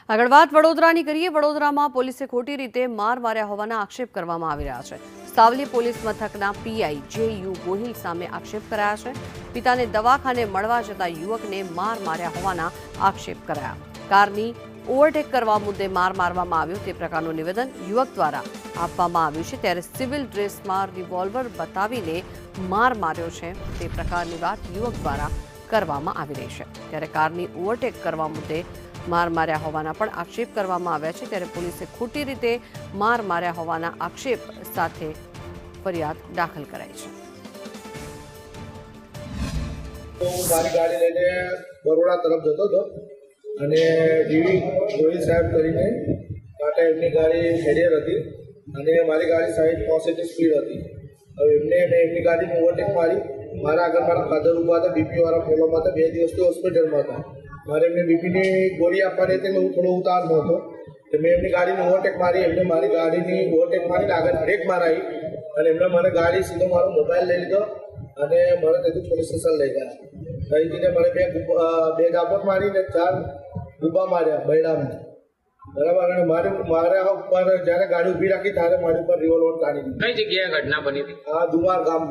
આગળ વાત વડોદરાની કરીએ। વડોદરામાં પોલીસે ખોટી રીતે માર માર્યા હોવાના આક્ષેપ કરવામાં આવી રહ્યા છે। સાવલી પોલીસ મથકના પીઆઈ જે.યુ. ગોહિલ સામે આક્ષેપ કરાયા છે। પિતાને દવાખાને મળવા જતા યુવકને માર માર્યા હોવાના આક્ષેપ કરાયા। કારની ઓવરટેક કરવા મુદ્દે માર મારવામાં આવ્યો તે પ્રકારનું નિવેદન યુવક દ્વારા આપવામાં આવ્યું છે। ત્યારે સિવિલ ડ્રેસમાં રિવોલ્વર બતાવીને માર માર્યો છે તે પ્રકારની વાત યુવક દ્વારા કરવામાં આવી રહી છે। ત્યારે કારની ઓવરટેક કરવા મુદ્દે માર માર્યા હોવાના પણ આક્ષેપ કરવામાં આવ્યા છે। ત્યારે પોલીસે ખોટી રીતે માર માર્યા હોવાના આક્ષેપ સાથે ફરિયાદ દાખલ કરાઈ છે। મારી ગાડી લઈને બરોડા તરફ જતો હતો અને ડીવી ગોહિલ સાહેબ કરીને ટાટા એમની ગાડી હેરિયર હતી અને મારી ગાડી 60 સ્પીડ હતી। હવે મેં એમની ગાડીને ઓવરટેક મારી। મારા આગળ મારા ફાધર ઊભા હતા, બીપીવાળા પ્રોબ્લેમ હતા, 2 દિવસથી હોસ્પિટલમાં હતા। મારે એમને બીપીની ગોળી આપવાની હતી એટલે હું થોડો ઉતારનો હતો તો મેં એમની ગાડીને ઓવરટેક મારી। એમને મારી ગાડીની ઓવરટેક મારીને આગળ બ્રેક મારાવી અને એમને મને ગાડી સીધો મારો મોબાઈલ લઈ લીધો અને મને ત્યાંથી પોલીસ સ્ટેશન લઈ ગયા। ત્યાંથી મને બે ગાપટ મારીને 4 ગુબ્બા માર્યા બૈડામાં, બરાબર। અને મારા ઉપર જ્યારે ગાડી ઊભી રાખી ત્યારે મારી ઉપર રિવોલ્વર તાણી દીધી। કઈ જગ્યાએ ઘટના બની હતી? આ દુમાર ગામ।